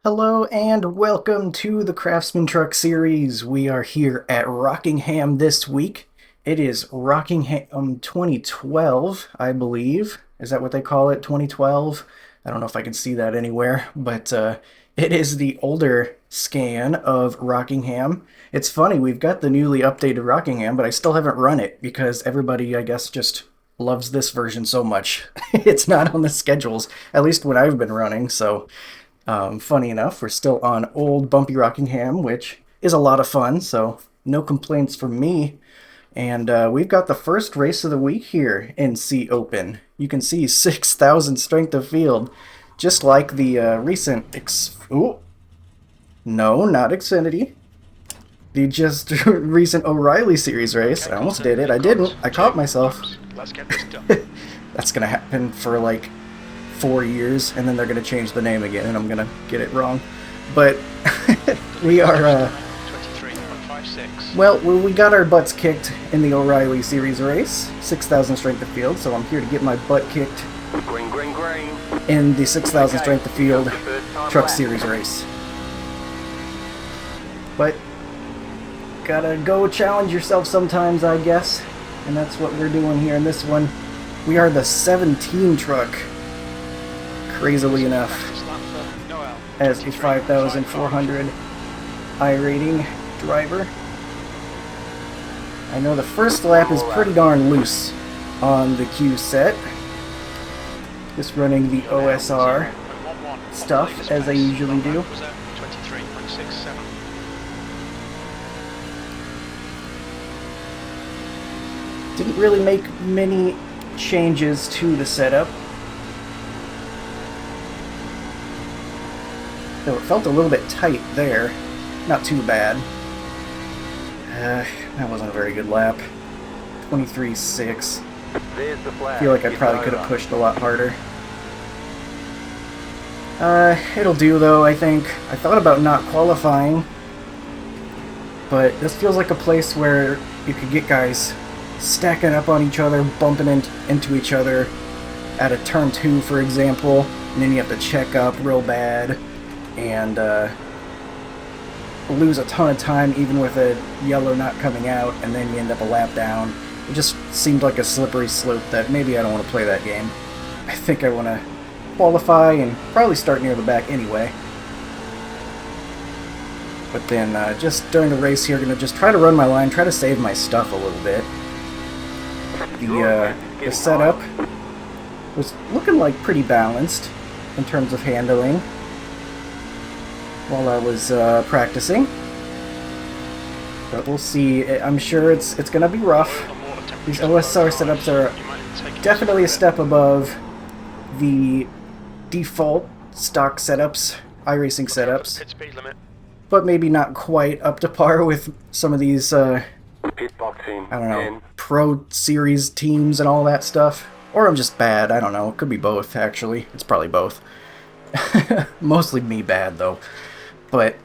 Hello and welcome to the Craftsman Truck series. We are here at Rockingham this week. It is Rockingham 2012, I believe. Is that what they call it? 2012? I don't know if I can see that anywhere, but it is the older scan of Rockingham. It's funny, we've got the newly updated Rockingham, but I still haven't run it because everybody, I guess, just loves this version so much. It's not on the schedules, at least when I've been running, so funny enough, we're still on old bumpy Rockingham, which is a lot of fun, so no complaints from me. And we've got the first race of the week here in C Open. You can see 6,000 strength of field, just like the recent Ooh, no, not Xfinity. The just recent O'Reilly Series race. I almost did it. I didn't. I caught myself. Let's get this done. That's going to happen for like 4 years, and then they're going to change the name again, and I'm going to get it wrong. But we are, 23.56. well, we got our butts kicked in the O'Reilly Series race, 6,000 strength of field, so I'm here to get my butt kicked Green, green, green. in the 6,000 strength of field truck series race. But gotta go challenge yourself sometimes, I guess, and that's what we're doing here in this one. We are the 17 truck, crazily enough, as a 5,400 iRating driver. I know the first lap is pretty darn loose on the Q set. Just running the OSR stuff as I usually do. 23.67. Didn't really make many changes to the setup, though it felt a little bit tight there. Not too bad. That wasn't a very good lap. 23.6. There's the flag. I feel like I probably could have pushed a lot harder. It'll do though, I think. I thought about not qualifying, but this feels like a place where you could get guys stacking up on each other, bumping into each other at a turn 2, for example, and then you have to check up real bad and lose a ton of time even with a yellow not coming out, and then you end up a lap down. It just seemed like a slippery slope that maybe I don't want to play that game. I think I want to qualify and probably start near the back anyway. But then just during the race here, I'm going to just try to run my line, try to save my stuff a little bit. The setup was looking like pretty balanced in terms of handling while I was practicing. But we'll see. I'm sure it's going to be rough. These OSR setups are definitely a step above the default stock setups, iRacing setups, Pit speed limit. but maybe not quite up to par with some of these, Pit box team. I don't know, Pro Series teams and all that stuff. Or I'm just bad, I don't know. It could be both, actually. It's probably both. Mostly me bad, though. But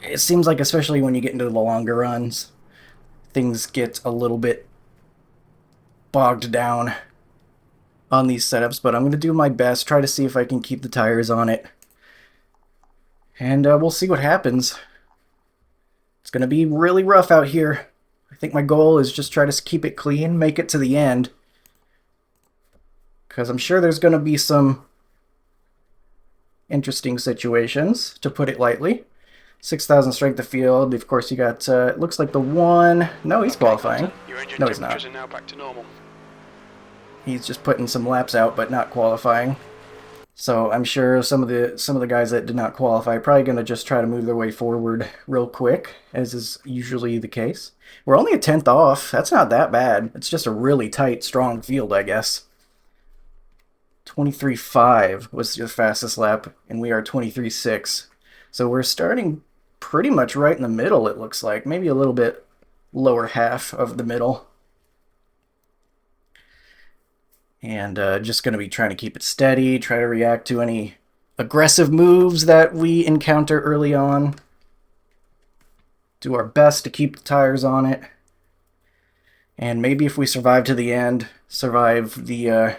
it seems like, especially when you get into the longer runs, things get a little bit bogged down on these setups. But I'm going to do my best, try to see if I can keep the tires on it. And we'll see what happens. It's going to be really rough out here. I think my goal is just try to keep it clean, make it to the end. Because I'm sure there's going to be some interesting situations, to put it lightly. 6,000 strength of field. Of course, you got, it looks like the one... No, he's qualifying. Your engine No, he's not. temperatures are now back to normal. He's just putting some laps out, but not qualifying. So I'm sure some of the guys that did not qualify are probably going to just try to move their way forward real quick, as is usually the case. We're only a 10th off. That's not that bad. It's just a really tight, strong field, I guess. 23.5 was the fastest lap, and we are 23.6. So we're starting pretty much right in the middle, it looks like. Maybe a little bit lower half of the middle. And just going to be trying to keep it steady, try to react to any aggressive moves that we encounter early on. Do our best to keep the tires on it. And maybe if we survive to the end, survive the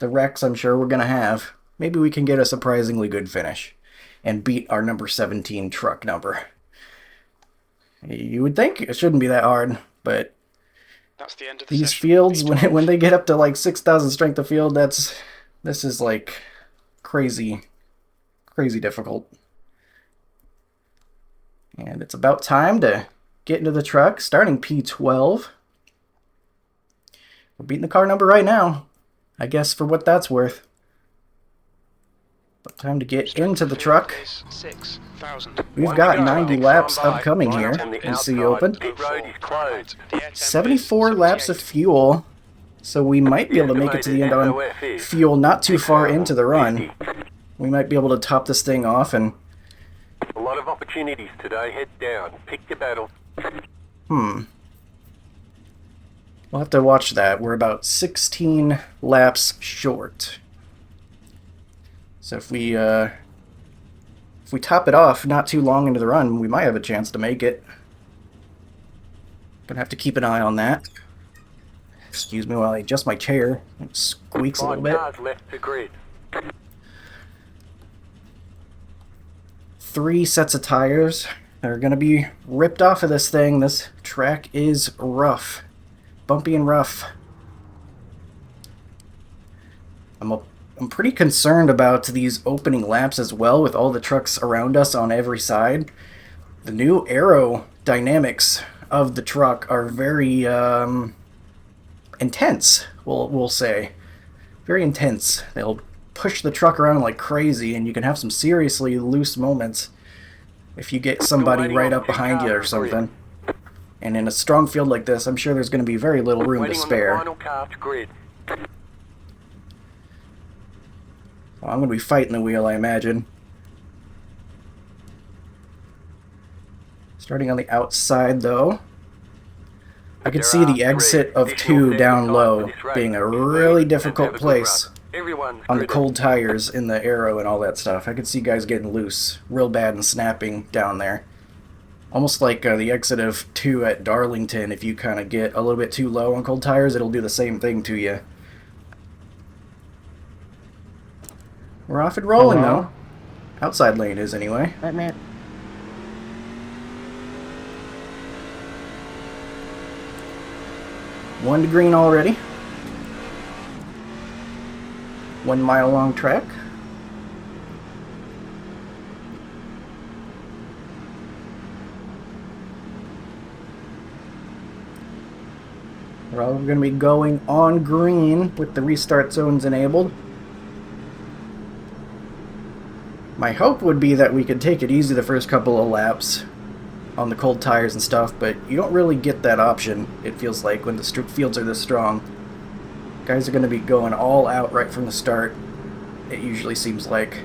wrecks I'm sure we're going to have, maybe we can get a surprisingly good finish. and beat our number 17 truck number. You would think it shouldn't be that hard, but That's the end of the these session. fields, P12. when they get up to like 6,000 strength of field, this is like crazy difficult. And it's about time to get into the truck, starting P12. We're beating the car number right now, I guess, for what that's worth. But time to get into the truck. 6,000. We've got 90 laps upcoming here. You see open. Pit road is closed. 74 laps of fuel, so we might be able to make it to the end on fuel not too far into the run. We might be able to top this thing off and... A lot of opportunities today. Head down. Pick your battle. We'll have to watch that. We're about 16 laps short. So if we top it off not too long into the run, we might have a chance to make it. Gonna have to keep an eye on that. Excuse me while I adjust my chair. It squeaks a little 5 bit. cars left to grid. 3 sets of tires are gonna be ripped off of this thing. This track is rough. Bumpy and rough. I'm pretty concerned about these opening laps as well, with all the trucks around us on every side. The new aerodynamics of the truck are very intense, we'll say. Very intense. They'll push the truck around like crazy, and you can have some seriously loose moments if you get somebody right up behind you or something. And in a strong field like this, I'm sure there's going to be very little room to Waiting on the spare. final car to grid. I'm going to be fighting the wheel, I imagine. Starting on the outside, though. I could see the exit of 2 down low being a really difficult place on the cold tires in the aero and all that stuff. I could see guys getting loose real bad and snapping down there. Almost like the exit of 2 at Darlington. If you kind of get a little bit too low on cold tires, it'll do the same thing to you. We're off and rolling, though. Outside lane is, anyway. One to green already. 1 mile long track. We're all going to be going on green with the restart zones enabled. My hope would be that we could take it easy the first couple of laps on the cold tires and stuff, but you don't really get that option, it feels like, when the fields are this strong. Guys are going to be going all out right from the start, it usually seems like.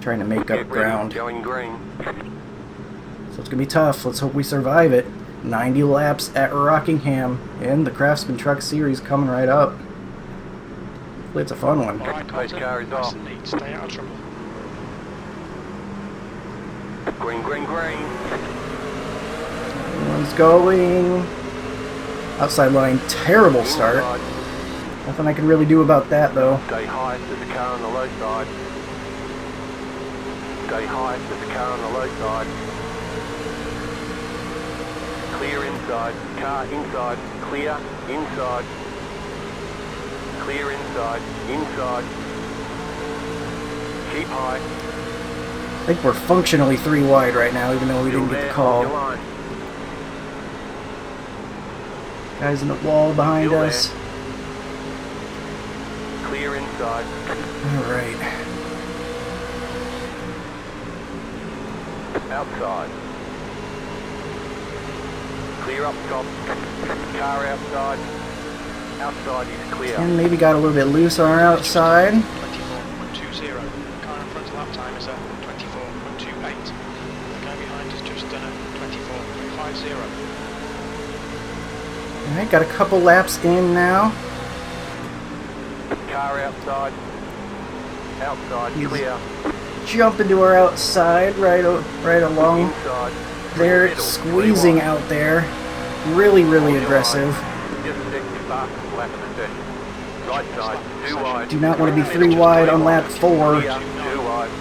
Trying to make up ground. Going green. So it's going to be tough. Let's hope we survive it. 90 laps at Rockingham in the Craftsman Truck Series coming right up. Hopefully it's a fun one. Alright, Pace car is off. Stay out of trouble. Green, green, green. Everyone's going. Outside line, terrible start. Nothing I can really do about that, though. Stay high, there's a car on the low side. Stay high, there's a car on the low side. Clear inside, car inside, clear inside. Clear inside, inside. Keep high. I think we're functionally 3 wide right now, even though we didn't get the call. Guys in the wall behind Still us. Clear inside. Alright. Outside. Clear up top. Car outside. Outside is clear. And maybe got a little bit loose on our outside. 24.20. Car in front lap time is at 24.28. The guy behind has just done a 24.50. Alright, got a couple laps in now. Car outside. Outside He's clear. Jump into our outside right along. Inside. They're Middle, squeezing 3 wide. out there. Really, really Hold your aggressive. line. Just a second fastest lap of the session. Right side, 2 wide. Do not want to be 3 wide on lap 4. Clear, 2 wide.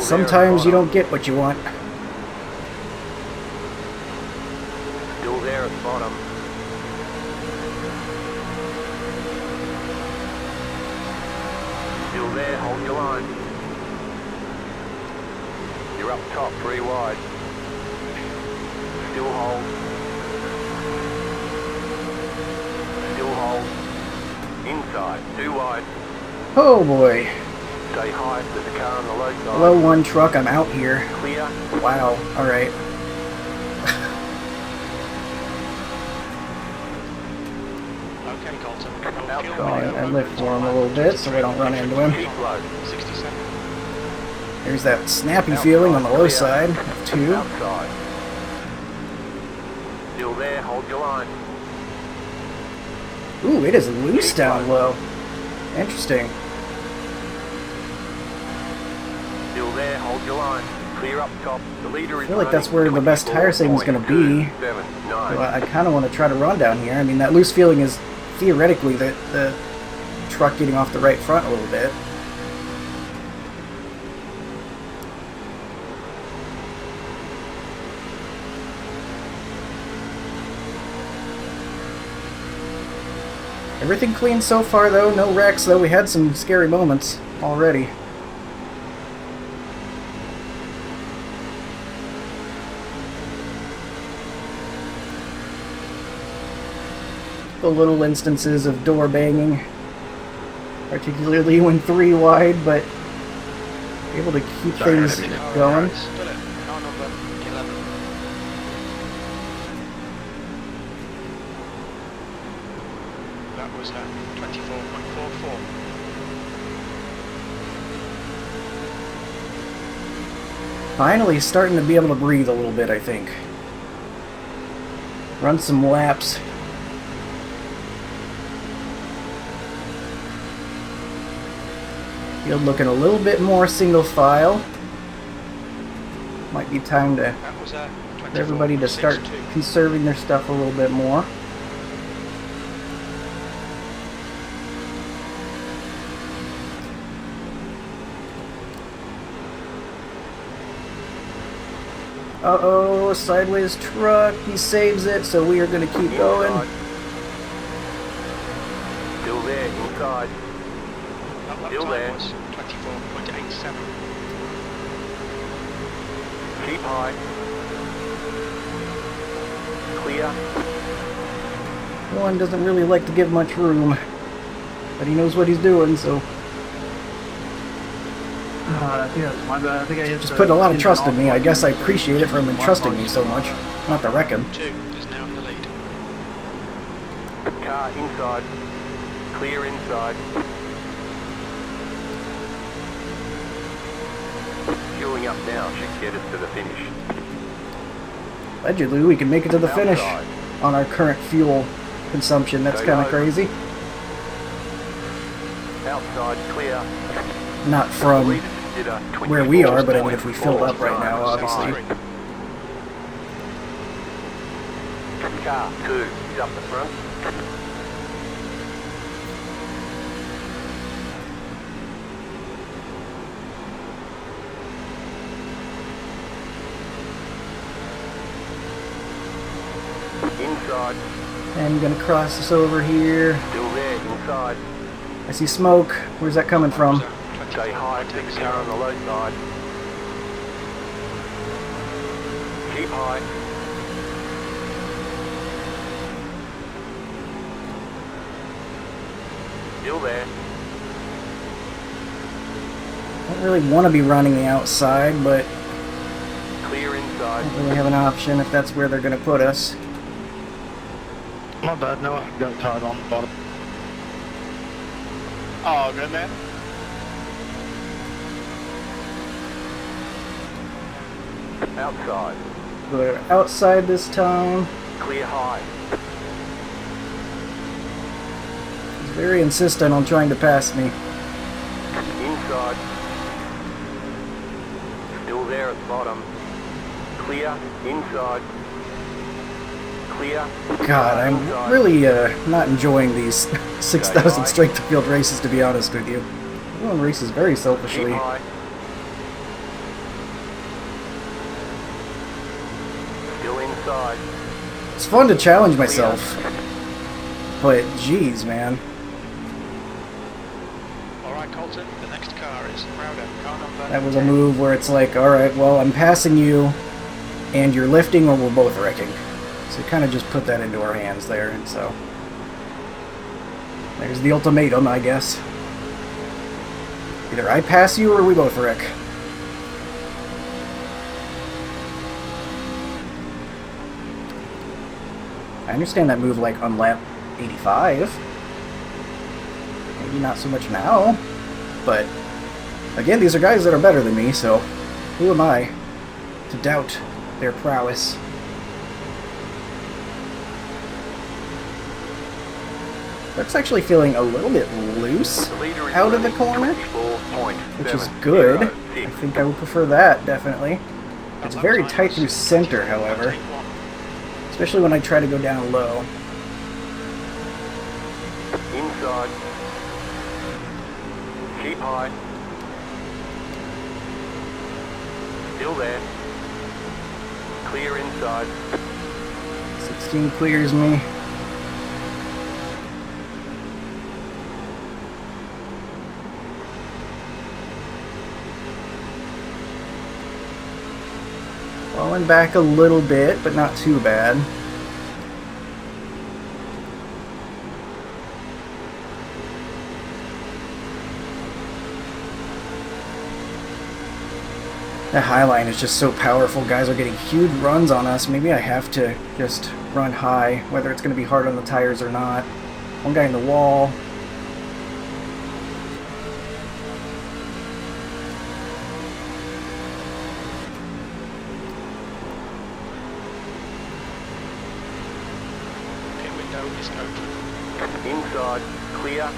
Sometimes you don't get what you want. Still there at the bottom. Still there, hold your line. You're up top, 3 wide. Still hold. Still hold. Inside, 2 wide. Oh boy. Stay high, there's a car on the low side. Low one truck, I'm out here. Clear. Wow, alright. Okay, Colton. Outside. I lift for him a little bit so I don't run into him. Keep low. 67. There's that snappy feeling on the low side of 2. Outside. Still there, hold your line. Ooh, it is loose down low. Interesting. Still there, hold your line. Clear up top. The leader is I feel like that's where the best tire saving is going to be. 7, So 9. I kind of want to try to run down here. I mean, that loose feeling is theoretically the truck getting off the right front a little bit. Everything clean so far, though. No wrecks, though. We had some scary moments already. The little instances of door banging, particularly when 3 wide, but able to keep things going. Still it. Car number 11. That was 24.44. Finally starting to be able to breathe a little bit, I think. Run some laps. Field looking a little bit more single file. Might be time to That was for everybody to start 24.62. conserving their stuff a little bit more. Uh-oh, sideways truck. He saves it, so we are going to keep going. Inside. Still there, inside. That lap Still time there. was 24.87. Keep high. Clear. One doesn't really like to give much room, but he knows what he's doing, so Yeah, my bad. I think I hit just the putting a lot of in trust and in me. off I guess I button. appreciate it for him entrusting me so much. Not to wreck him. 2 is now in the lead. Car inside. Clear inside. Fueling up now should get us to the finish. Allegedly, we can make it to the finish Outside. on our current fuel consumption. That's Go kind of over. crazy. Outside clear. Not from where we are, but I mean if we filled up right now, obviously. Car 2 is up the front. Inside. And gonna cross this over here. Still there, inside. I see smoke. Where's that coming from? Stay high, keep the car on the low side. Keep high. Still there. Don't really want to be running the outside, but Clear inside. don't really have an option if that's where they're gonna put us. My bad. No, I got tied on the bottom. Oh, good man. Outside. We're outside this time. Clear high. He's very insistent on trying to pass me. Inside. Still there at the bottom. Clear. Inside. Clear. God, I'm Inside. really not enjoying these 6,000 straight to field races, to be honest with you. I'm doing races very Keep selfishly. high. It's fun to challenge myself. But, geez, man. Alright, Colton, the next car is Crowder, car number That was a 10. move where it's like, alright, well, I'm passing you, and you're lifting or we're both wrecking. So we kind of just put that into our hands there, and so... There's the ultimatum, I guess. Either I pass you or we both wreck. I understand that move like on lap 85. Maybe not so much now. But again, these are guys that are better than me, so who am I to doubt their prowess? That's actually feeling a little bit loose out of the corner, which is good. I think I would prefer that, definitely. It's very tight through center, however. Especially when I try to go down low. Inside. Keep high. Still there. Clear inside. 16 clears me. Falling back a little bit, but not too bad. That high line is just so powerful. Guys are getting huge runs on us. Maybe I have to just run high, whether it's going to be hard on the tires or not. One guy in the wall. Pit window is open. Inside. Clear.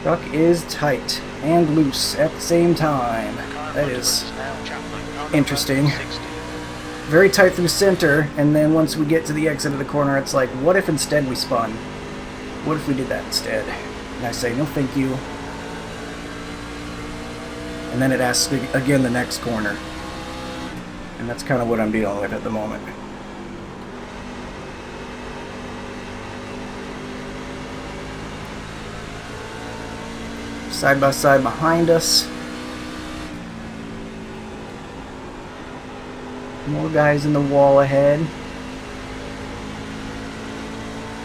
Truck is tight and loose at the same time. Car in That front of is us now Chapman, car number interesting. 60. Very tight through center, and then once we get to the exit of the corner, it's like, what if instead we spun? What if we did that instead? And I say, no thank you. And then it asks again the next corner. And that's kind of what I'm dealing with at the moment. Side by side behind us. More guys in the wall ahead. I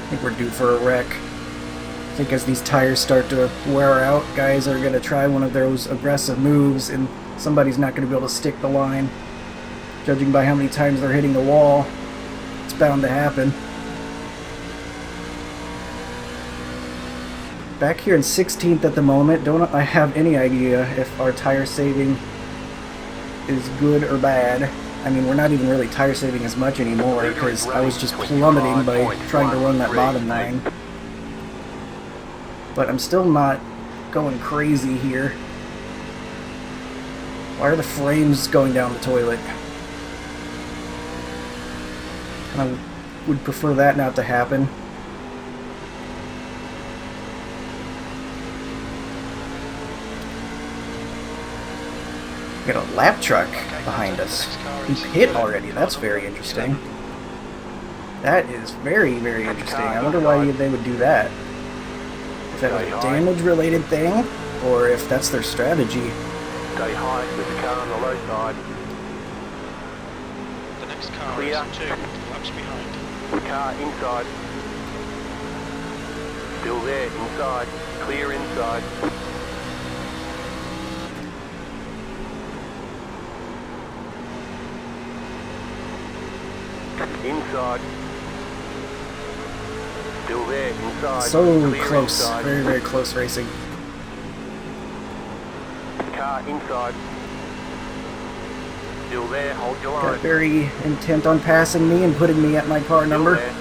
think we're due for a wreck. I think as these tires start to wear out, guys are going to try one of those aggressive moves and somebody's not going to be able to stick the line. Judging by how many times they're hitting the wall, it's bound to happen. Back here in 16th at the moment, don't I have any idea if our tire saving is good or bad. I mean, we're not even really tire saving as much anymore because I was just plummeting by trying to run that bottom line. But I'm still not going crazy here. Why are the frames going down the toilet? And I would prefer that not to happen. Got a lap truck behind us. He's hit already. That's very interesting. That is very, very interesting. I wonder why they would do that. If that was a damage-related thing, or if that's their strategy. Stay high with the car on the low side. The next car Clear. is 2 laps behind. Car inside. Still there, inside. Clear inside. Inside. Still there, inside. So Clear close. inside. Very, very close racing. Car inside. Still there, hold your Got line. very intent on passing me and putting me at my car Still number. there.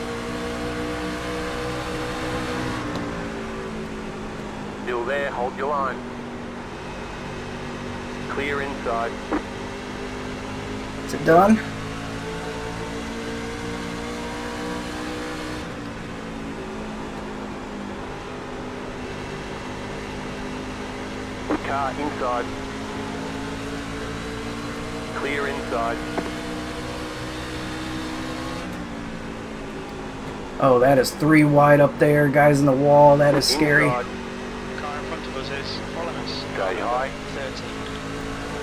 Still there, hold your line. Clear inside. Is it done? Car inside. Clear inside. Oh, that is 3 wide up there. Guys in the wall. That is scary. Inside. Car in front of us is following us. Stay high. 30.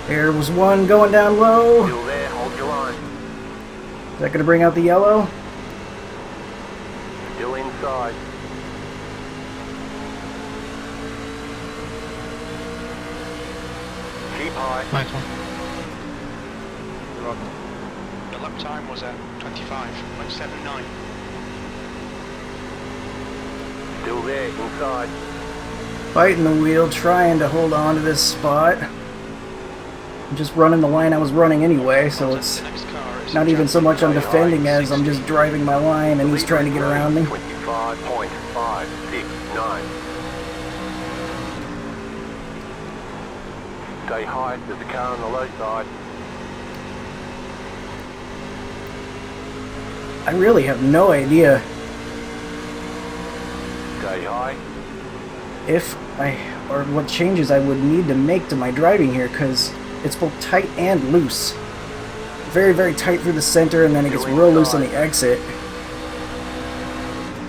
There was one going down low. Still there, hold your line. Is that going to bring out the yellow? Still inside. Keep high. Nice one. The lap time was at 25.79. Still there, inside. Fighting the wheel, trying to hold on to this spot. I'm just running the line I was running anyway, so it's The next car is not even so much I'm defending as I'm just driving my line and he's trying to get around me. 25.569. Stay high, there's a car on the low side. I really have no idea Stay high. if or what changes I would need to make to my driving here, because it's both tight and loose. Very, very tight through the center, and then it gets real loose on the exit.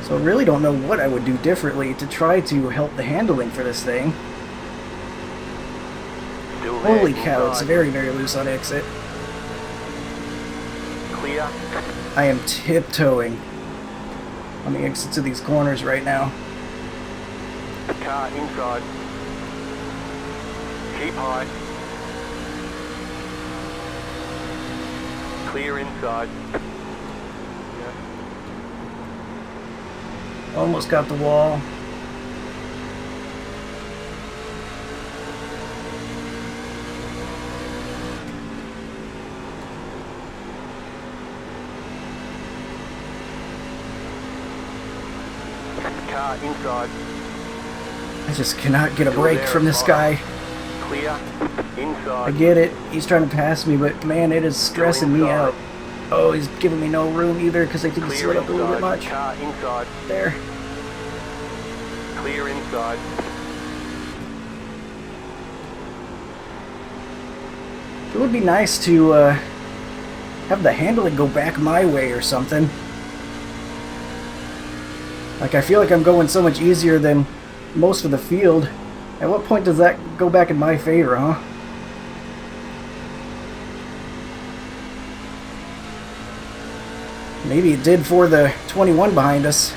So I really don't know what I would do differently to try to help the handling for this thing. Still there, Holy cow, it's inside. very, very loose on exit. Clear. I am tiptoeing on the exits of these corners right now. Car inside. Keep high. Clear inside. Almost got the wall. Car inside. I just cannot get a break from this guy. Clear. Inside. I get it. He's trying to pass me, but man, it is stressing me out. Oh, he's giving me no room either because I think he slid up a little bit much. Car inside. There. Clear inside. It would be nice to have the handling go back my way or something. Like, I feel like I'm going so much easier than most of the field. At what point does that go back in my favor, huh? Maybe it did for the 21 behind us.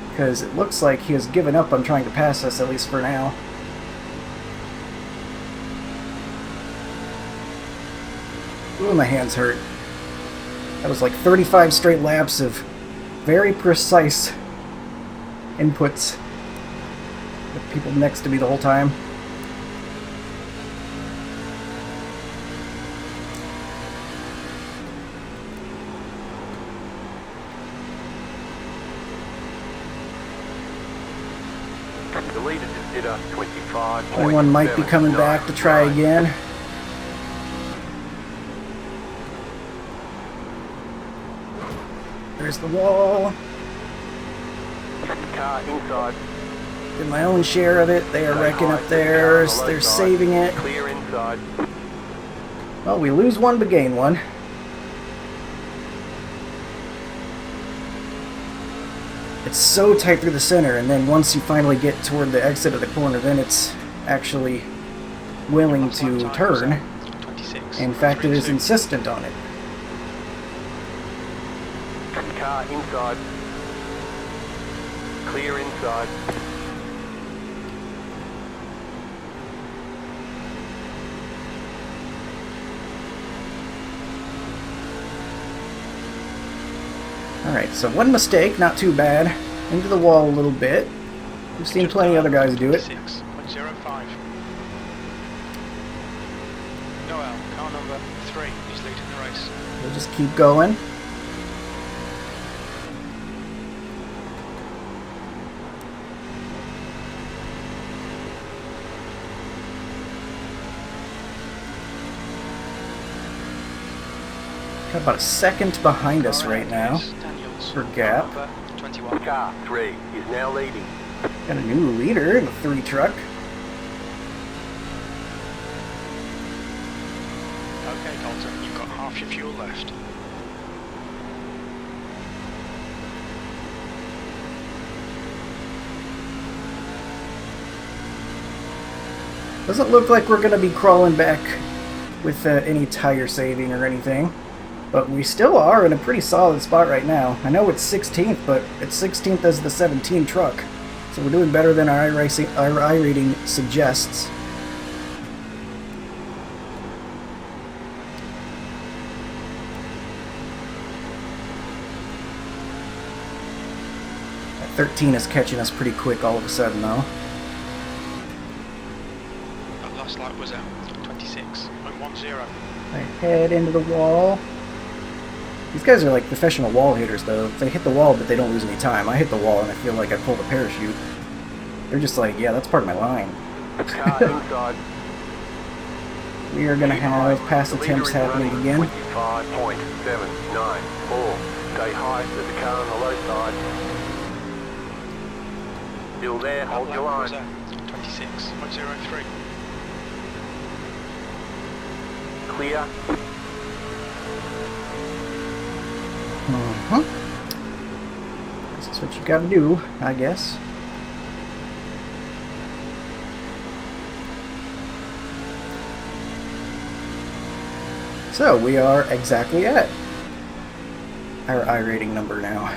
Because it looks like he has given up on trying to pass us, at least for now. Ooh, my hands hurt. That was like 35 straight laps of very precise inputs with people next to me the whole time. The leader just did a 25. Anyone might be coming back to try again. There's the wall. Car inside. Did my own share of it. They are wrecking up theirs. They're saving it. Clear inside. Well, we lose one but gain one. It's so tight through the center, and then once you finally get toward the exit of the corner, then it's actually willing to turn. 26. In fact, it is insistent on it. Car inside. Clear inside. Alright, so one mistake, not too bad. Into the wall a little bit. We've seen plenty of other guys do it. 6.05. Noel, car number 3, is leading the race. We'll just keep going. Got about a second behind us right now for gap. Number 21. Car 3 is now leading. Got a new leader in the 3 truck. Dalton, you've got half your fuel left. Doesn't look like we're going to be crawling back with any tire saving or anything. But we still are in a pretty solid spot right now. I know it's 16th, but it's 16th as the 17 truck. So we're doing better than our iRating suggests. That 13 is catching us pretty quick all of a sudden, though. That last lap was 26.10. I head into the wall. These guys are like professional wall hitters, though. They hit the wall, but they don't lose any time. I hit the wall, and I feel like I pulled a parachute. They're just like, yeah, that's part of my line. Car inside. We are going to have pass attempts happening again. 25.794. Stay high to the car on the low side. Still there, hold your line. 26.03. Clear. This is what you gotta do, I guess. So, we are exactly at our iRating number now.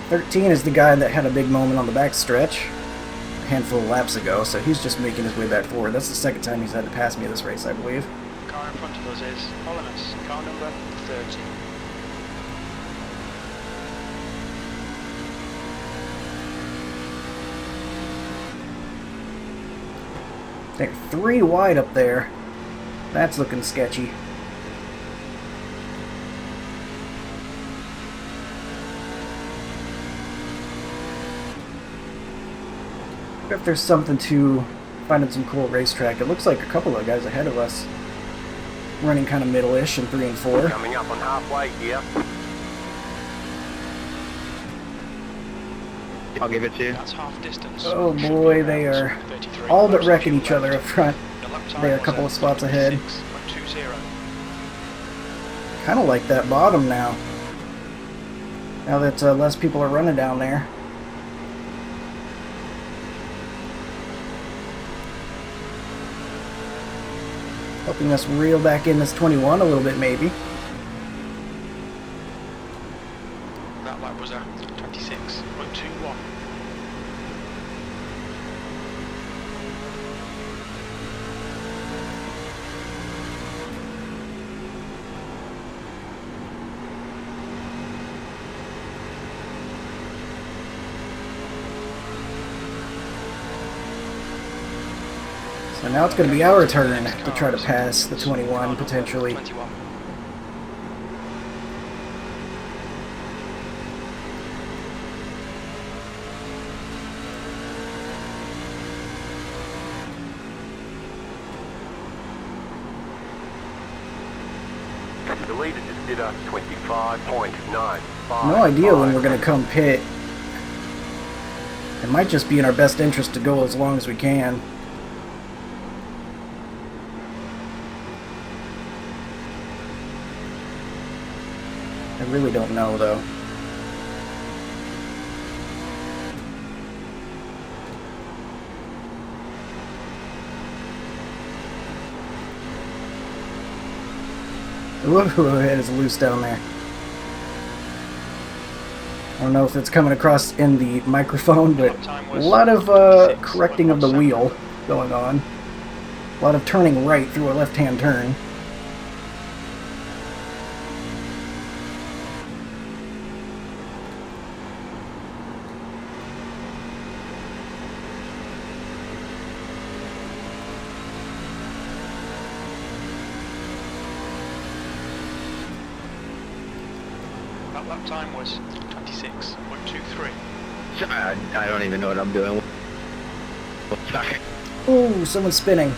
The 13 is the guy that had a big moment on the back stretch a handful of laps ago, so he's just making his way back forward. That's the second time he's had to pass me this race, I believe. Car in front of us is Holiness, car number 30. They're 3 wide up there. That's looking sketchy. I wonder if there's something to finding some cool racetrack. It looks like a couple of guys ahead of us running kind of middle-ish in 3 and 4. Coming up on halfway here. I'll give it to you. That's half distance. Oh boy, they are all but wrecking each other up front. They're a couple of spots ahead. 26.20. Kind of like that bottom now. Now that less people are running down there. Helping us reel back in this 21 a little bit, maybe. That lap was 26.21. So now it's going to be our turn to try to pass the 21, potentially. 21. The leader just did a 25.95. No idea when we're going to come pit. It might just be in our best interest to go as long as we can. I really don't know, though. Whoa, it is loose down there. I don't know if it's coming across in the microphone, but a lot of correcting of the wheel going on. A lot of turning right through a left-hand turn. That lap time was 26.23. I don't even know what I'm doing. Sorry. Ooh, someone's spinning.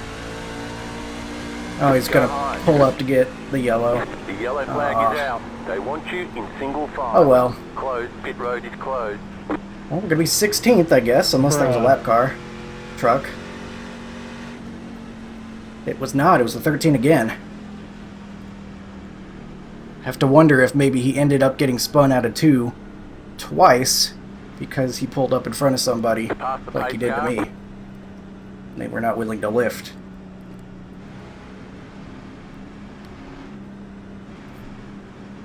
Oh, he's gonna pull up to get the yellow. The yellow flag is out. They want you in single file. Oh well. Closed. Pit road is closed. Well, we're gonna be 16th, I guess, unless there was a lap car. Truck. It was not. It was the 13 again. Have to wonder if maybe he ended up getting spun out of 2 twice because he pulled up in front of somebody like he did to me. And they were not willing to lift.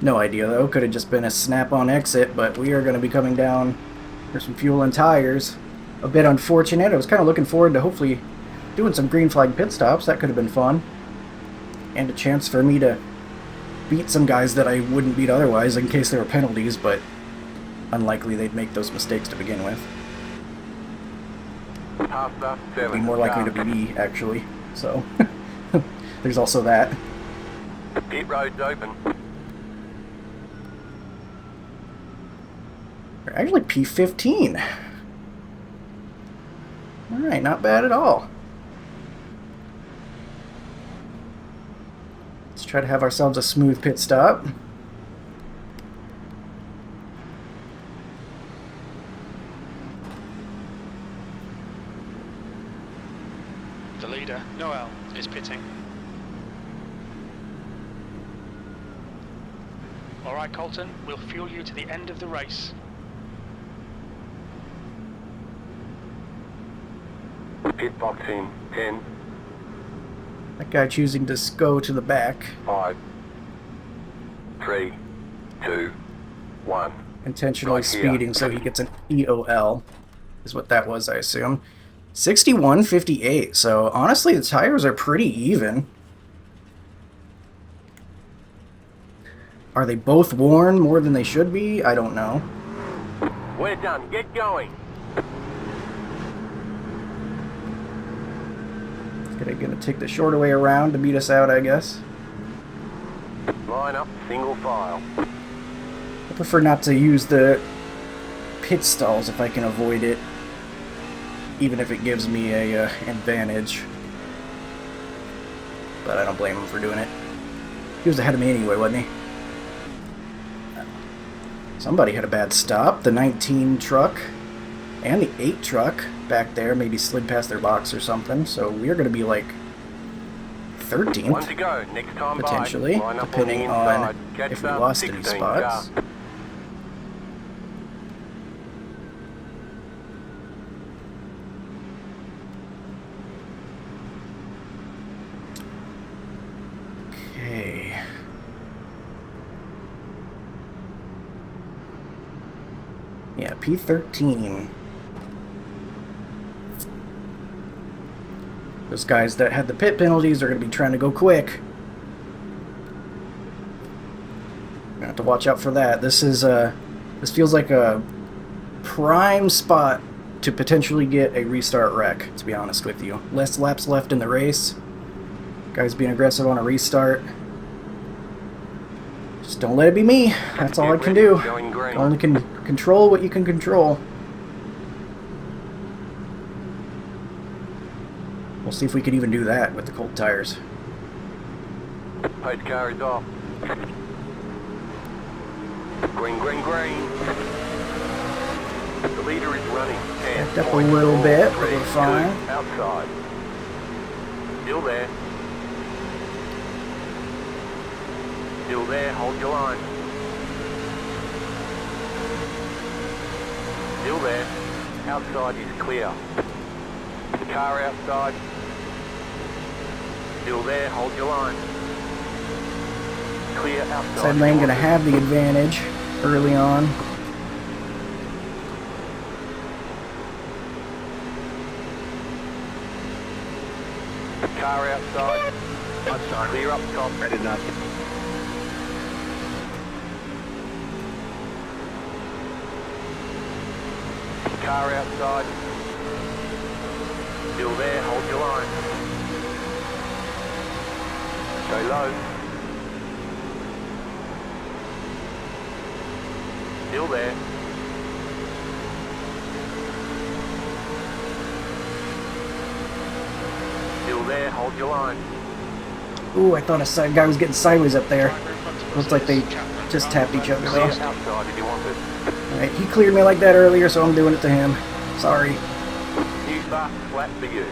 No idea though. Could have just been a snap-on exit, but we are going to be coming down for some fuel and tires. A bit unfortunate. I was kind of looking forward to hopefully doing some green flag pit stops. That could have been fun. And a chance for me to beat some guys that I wouldn't beat otherwise in case there were penalties, but unlikely they'd make those mistakes to begin with. It'd be more likely to be me, actually. So, there's also that. Pit road's open. We're actually P15. Alright, not bad at all. Let's try to have ourselves a smooth pit stop. The leader, Noel, is pitting. Alright, Colton, we'll fuel you to the end of the race. Pit box in 10, That guy choosing to go to the back. 5, 3, 2, 1. Intentionally Right here. speeding so he gets an EOL, is what that was, I assume. 61.58, so honestly the tires are pretty even. Are they both worn more than they should be? I don't know. We're done. Get going. Gonna take the shorter way around to beat us out, I guess. Line up, single file. I prefer not to use the pit stalls if I can avoid it, even if it gives me a advantage. But I don't blame him for doing it. He was ahead of me anyway, wasn't he? Somebody had a bad stop. The 19 truck and the 8 truck back there maybe slid past their box or something. So we're going to be like 13th. One to go. Next time potentially, by. Line up depending on the on inside. Catch if we up, lost any 16 spots. car. Okay. Yeah, P13. Those guys that had the pit penalties are going to be trying to go quick. Gonna have to watch out for that. This feels like a prime spot to potentially get a restart wreck, to be honest with you. Less laps left in the race. Guys being aggressive on a restart. Just don't let it be me. That's all I can do. Going green. Only can control what you can control. We'll see if we can even do that with the cold tires. Paid car is off. Green, green, green. The leader is running. Backed up a little bit, but we're fine. Outside. Still there. Still there. Hold your line. Still there. Outside is clear. Car outside. Still there. Hold your line. Clear outside. Side lane going to have the advantage early on. Car outside. Outside. Clear up top. I did not. Car outside. Still there, hold your line. Go low. Still there. Still there, hold your line. Ooh, I thought a side guy was getting sideways up there. Looks like they just tapped each other Clear though. outside if you want it. Alright, he cleared me like that earlier, so I'm doing it to him. Sorry. New start, flat for you.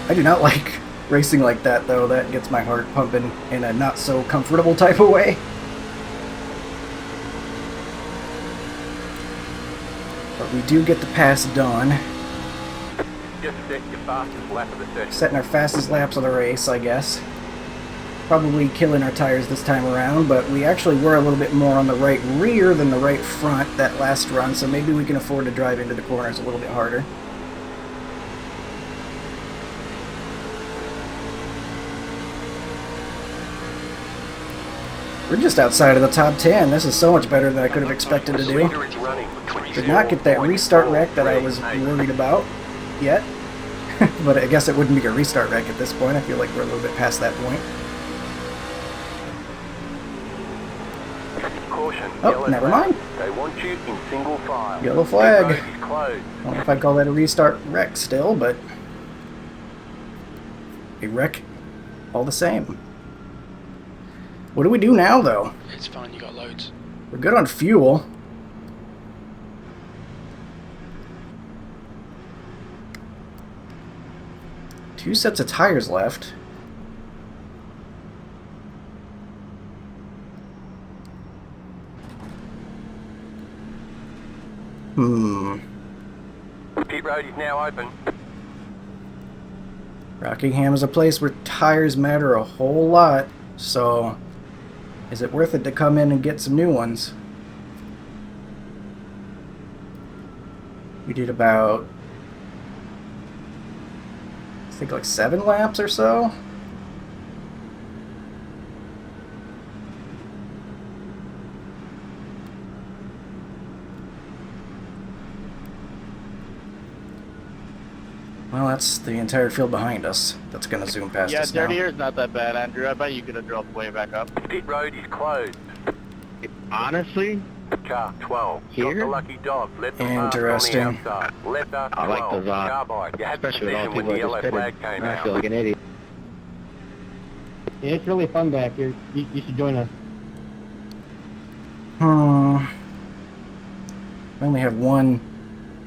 I do not like racing like that, though. That gets my heart pumping in a not so comfortable type of way. But we do get the pass done. Just set your fastest lap of the session. Setting our fastest laps of the race, I guess. Probably killing our tires this time around, but we actually were a little bit more on the right rear than the right front that last run, so maybe we can afford to drive into the corners a little bit harder. We're just outside of the top 10. This is so much better than I could have expected to do. Did not get that restart wreck that I was worried about yet. But I guess it wouldn't be a restart wreck at this point. I feel like we're a little bit past that point. Caution, Oh, never mind. They want you in single file. Yellow flag. Pit road is closed. I don't know if I'd call that a restart wreck still, but a wreck all the same. What do we do now, though? It's fine, you got loads. We're good on fuel. Two sets of tires left. Pit road is now open. Rockingham is a place where tires matter a whole lot, so is it worth it to come in and get some new ones? We did about, I think, like 7 laps or so. Well, that's the entire field behind us that's going to zoom past us now. Dirty air's not that bad, Andrew. I bet you could have dropped way back up. Pit road is closed. Honestly, Car 12. Got Here? the lucky dog. Let them Interesting. pass on the outside. Letter 12. I like those Carbide. You had especially with all position when people the that yellow just flag pitted. came I out. feel like an idiot. Yeah, it's really fun back here. You should join us. We only have one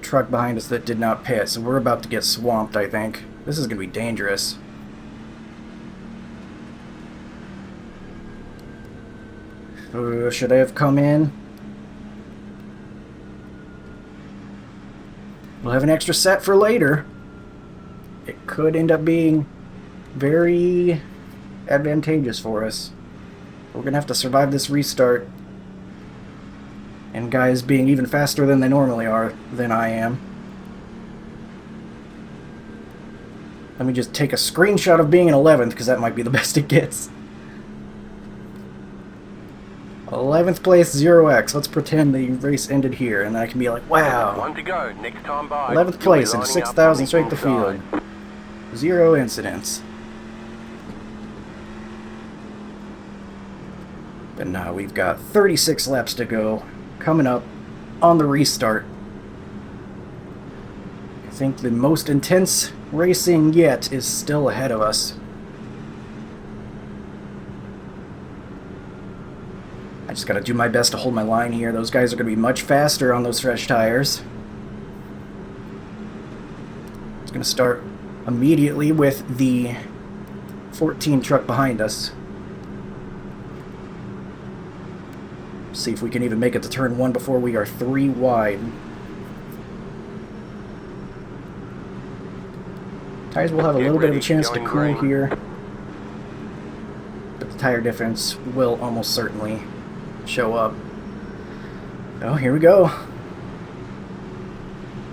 truck behind us that did not pit, so we're about to get swamped, I think. This is going to be dangerous. Should I have come in? We'll have an extra set for later. It could end up being very advantageous for us. We're going to have to survive this restart. And guys being even faster than they normally are, than I am. Let me just take a screenshot of being in 11th, because that might be the best it gets. 11th place, 0x. Let's pretend the race ended here, and then I can be like, wow. One to go. Next time by. 11th place and 6,000 straight to field. 0 incidents. But now we've got 36 laps to go. Coming up on the restart. I think the most intense racing yet is still ahead of us. I just gotta do my best to hold my line here. Those guys are gonna be much faster on those fresh tires. It's gonna start immediately with the 14 truck behind us. See if we can even make it to turn 1 before we are 3 wide. Tires will have a little bit of a chance to cool here, but the tire difference will almost certainly show up. Oh, here we go.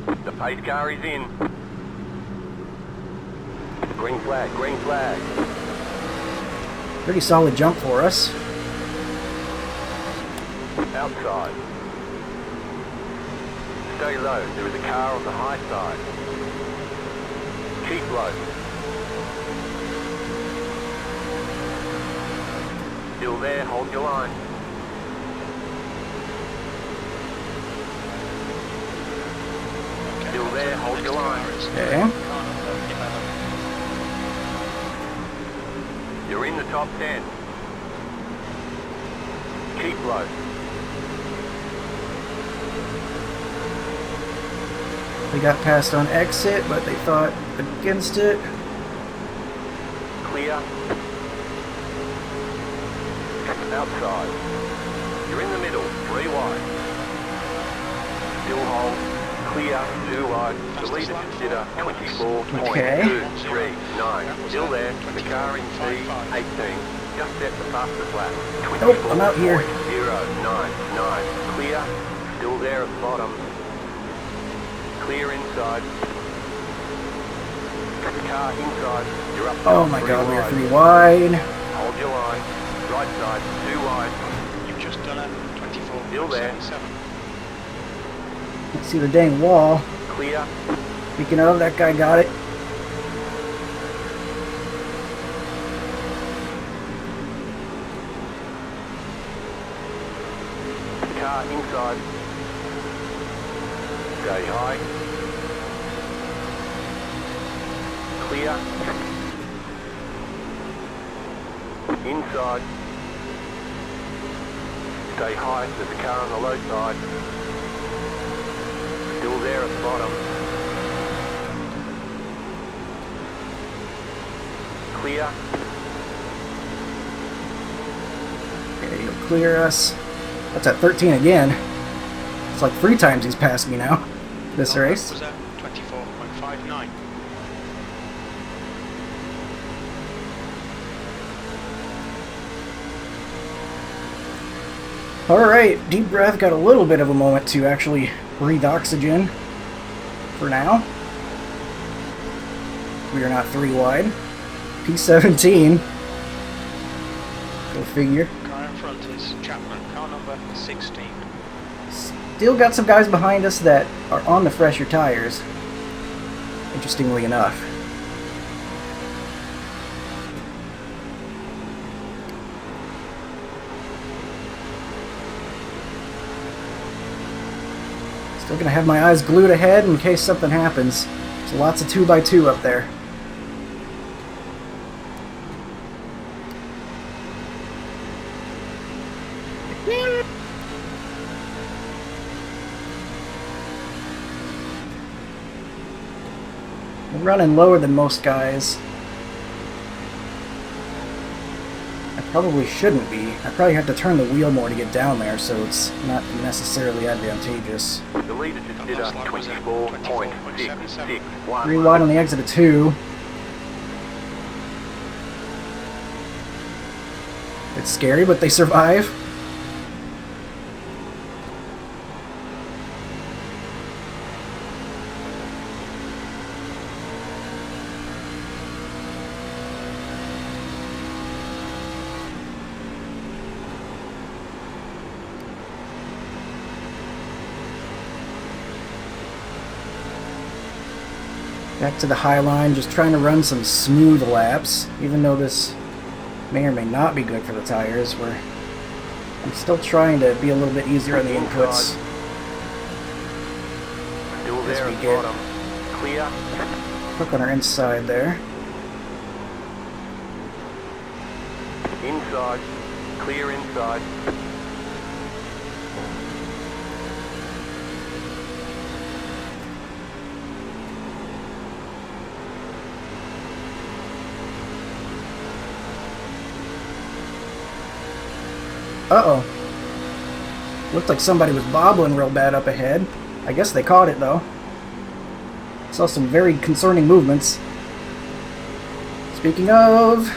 The pace car is in. Green flag, green flag. Pretty solid jump for us. Outside. Stay low. There is a car on the high side. Keep low. Still there, hold your line. Still there, hold your line. Okay. You're in the top 10. Keep low. They got passed on exit, but they thought against it. clear. Outside. You're in the middle, 3 wide. Still hold, clear, 2 wide. The leader consider 24.239. Still there, the car in P18. Just set the fastest lap. Nope, I'm out here. 24.099. Clear, still there at the bottom. Clear inside. Car inside, you're up. Oh my god, we are 3 wide. Hold your line. Right side, 2 wide. You've just done a Still there. 24.77. Let's see the dang wall. Clear. Speaking of, that guy got it. Car inside. Stay high. Clear. Inside. Stay high, there's a car on the low side. Still there at the bottom. Clear. Okay, you'll clear us. That's at 13 again. It's like 3 times he's passed me now. This race. Was at 24.59. Alright, deep breath, got a little bit of a moment to actually breathe oxygen for now. We are not 3 wide. P17. Go figure. Car in front is Chapman, car number 16. Still got some guys behind us that are on the fresher tires. Interestingly enough. Still gonna have my eyes glued ahead in case something happens. So lots of 2x2 up there. I'm running lower than most guys. I probably shouldn't be. I probably have to turn the wheel more to get down there, so it's not necessarily advantageous. The leader just did a 24.661. 3 wide on the exit of 2. It's scary, but they survive. Back to the high line, just trying to run some smooth laps, even though this may or may not be good for the tires. I'm still trying to be a little bit easier on the inputs. Still As there we at the get bottom. Clear. hook on our inside there. Inside. Clear inside. Uh-oh. Looked like somebody was bobbling real bad up ahead. I guess they caught it, though. Saw some very concerning movements. Speaking of...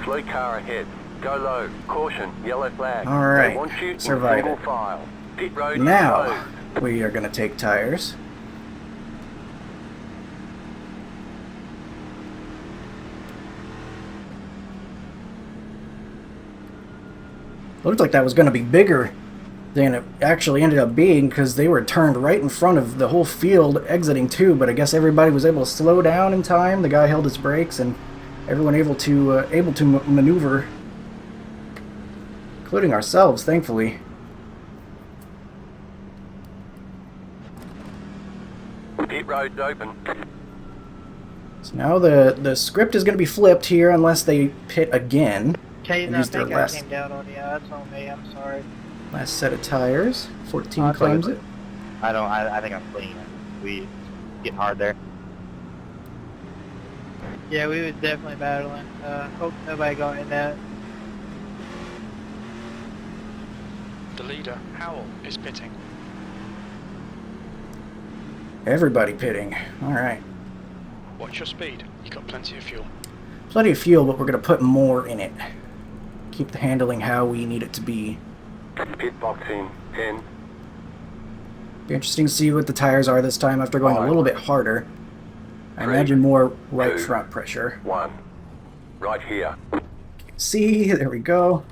Slow car ahead. Go low. Caution. Yellow flag. Alright. They want you in Survive single it. file. Pit road Now, closed. we are going to take tires. Looked like that was going to be bigger than it actually ended up being, because they were turned right in front of the whole field exiting too, but I guess everybody was able to slow down in time. The guy held his brakes and everyone able to maneuver, including ourselves, thankfully. Pit road's open. So now the script is going to be flipped here unless they pit again. Kate, And I use their think I last- came down on you. That's on me. I'm sorry. Last set of tires. 14 Oh, claims sorry. it. I think I'm clean. We getting hard there. Yeah, we was definitely battling. Hope nobody got in that. The leader, Howell, is pitting. Everybody pitting. Alright. Watch your speed. You got plenty of fuel. Plenty of fuel, but we're going to put more in it. Keep the handling how we need it to be. Pit box in 10. Be interesting to see what the tires are this time after going a little bit harder. I imagine more right front pressure. 1. Right here. See, there we go.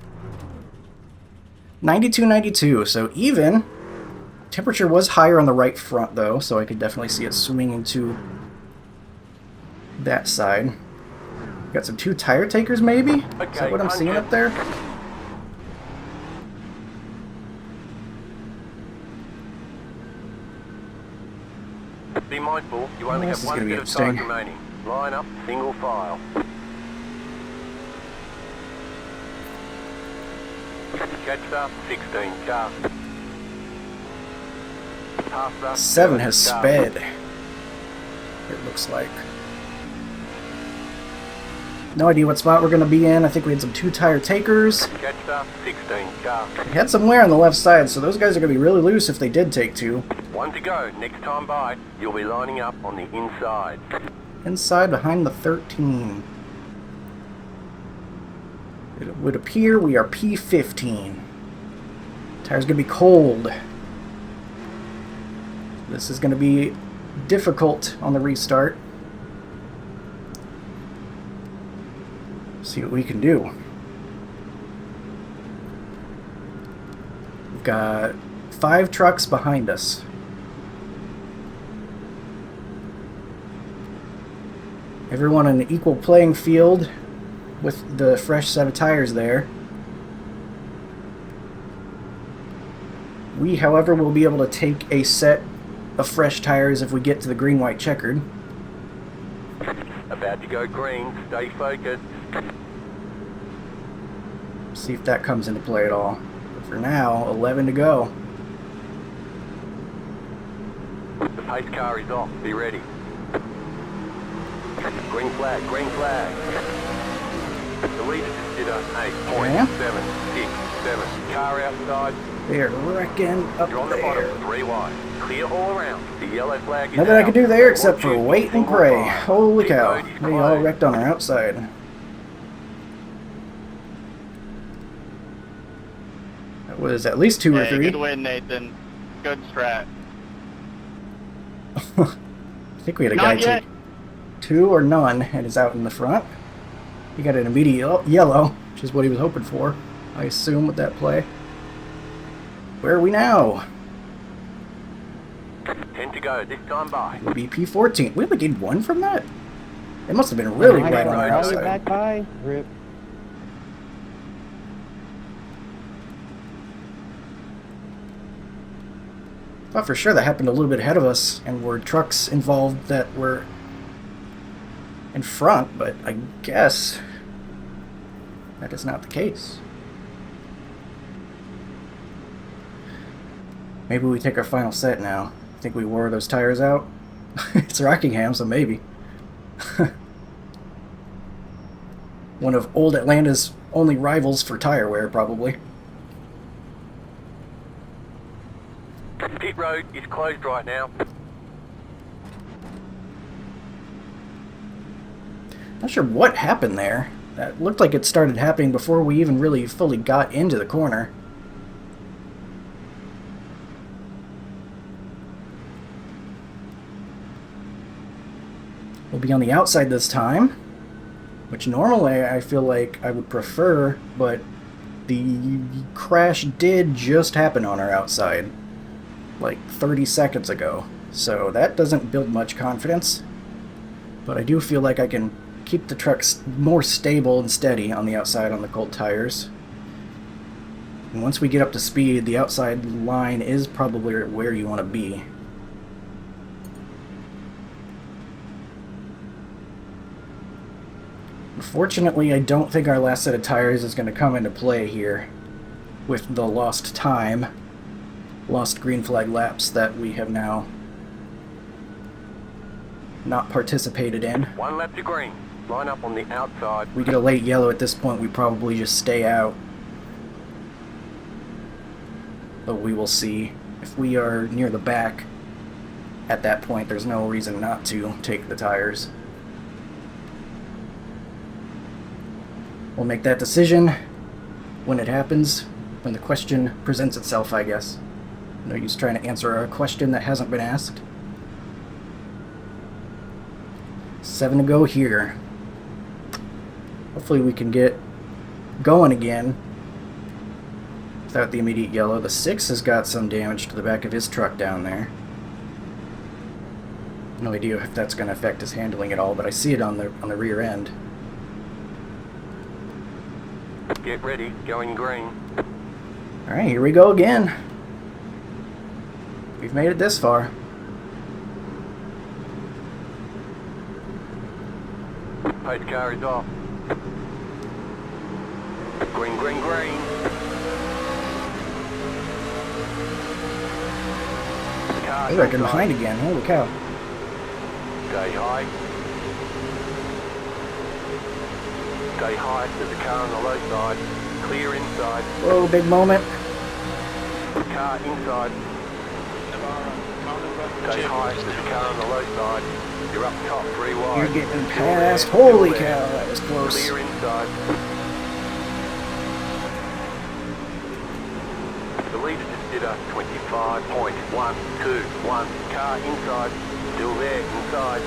92, so even. Temperature was higher on the right front though, so I could definitely see it swinging to that side. Got some 2 tire takers maybe? Is that what I'm seeing up there? Be mindful, you only This have is gonna one be bit of time interesting. remaining. Line up, single file. Catch up, 16 car. Half up, 7 has car. sped. It looks like. No idea what spot we're going to be in. I think we had some 2 tire takers. Catch up, 16 car. We had some wear on the left side, so those guys are going to be really loose if they did take 2. 1 to go. Next time by, you'll be lining up on the inside. Inside behind the 13. It would appear we are P15. Tire's going to be cold. This is going to be difficult on the restart. See what we can do. We've got 5 trucks behind us. Everyone in an equal playing field with the fresh set of tires there. We, however, will be able to take a set of fresh tires if we get to the green-white checkered. About to go green. Stay focused. See if that comes into play at all. But for now, 11 to go. The pace car is off. Be ready. Green flag, green flag. The leader just did a 8.767. Car outside. They're wrecking up You're on the there. bottom, 3 wide. Clear all around. The yellow flag is Nothing I out. can do there except for Watch wait and single pray. file. Holy Pit cow. road is They all closed. wrecked on our outside. That was at least 2 or 3. Good win, Nathan. Good strat. I think we had a guy Not yet. take 2 or none and is out in the front. He got an immediate yellow, which is what he was hoping for, I assume, with that play. Where are we now? 10 to go. This time by. We'll be P14. We only gained 1 from that? It must have been really right on our outside. Back by. Rip. Thought for sure that happened a little bit ahead of us and were trucks involved that were in front, but I guess that is not the case. Maybe we take our final set now. I think we wore those tires out. It's Rockingham, so maybe. One of old Atlanta's only rivals for tire wear, probably. Pit road is closed right now. Not sure what happened there. That looked like it started happening before we even really fully got into the corner. We'll be on the outside this time, which normally I feel like I would prefer, but the crash did just happen on our outside, like 30 seconds ago. So that doesn't build much confidence, but I do feel like I can keep the trucks more stable and steady on the outside on the cold tires. And once we get up to speed, the outside line is probably where you want to be. Unfortunately, I don't think our last set of tires is going to come into play here with the lost time, lost green flag laps that we have now not participated in. 1 lap to green. Line up on the outside. We get a late yellow at this point, we probably just stay out. But we will see. If we are near the back, at that point, there's no reason not to take the tires. We'll make that decision when it happens, when the question presents itself, I guess. No use trying to answer a question that hasn't been asked. 7 to go here. Hopefully we can get going again without the immediate yellow. The 6 has got some damage to the back of his truck down there. No idea if that's going to affect his handling at all, but I see it on the rear end. Get ready, going green. Alright, here we go again. We've made it this far. Pace car is off. Green, green, green. Car Oh, they're getting inside. behind again. Holy cow. Stay high. Stay high, there's a car on the low side. Clear inside. Whoa, big moment. Car inside. Navarro, car number Stay 2 high, is there's a now car on the low side. You're up top, 3 wide. You're getting Still past. there, still Holy there. cow, that was close. Clear inside. The leader just did a 25.121. Car inside. Still there, inside.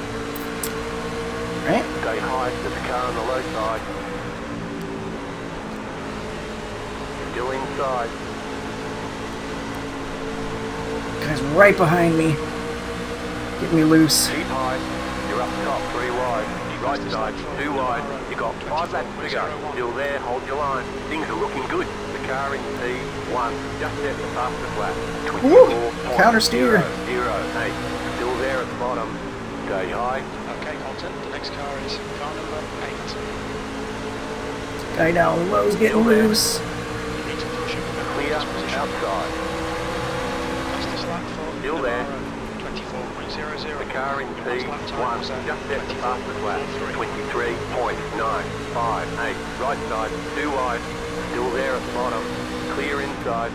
Right? Stay high, there's a car on the low side. Still inside. Guy's right behind me. Get me loose. Keep high. You're up top, 3 wide. Right side, 2 wide. You got 5 laps to go. Still there, hold your line. Things are looking good. The car in P1 just set the fastest lap. Woo! Counter steer. 24.008. Still there at the bottom. Stay high. Okay, Colton, the next car is car number 8. Guy down low's getting loose. You need to push him in Clear this position. outside. Fastest lap for Still there. Navarro, 24.00. The car in Last lap time was P1 just set the fastest lap. 23.958. Right side, 2 wide. Still there at the bottom. Clear inside.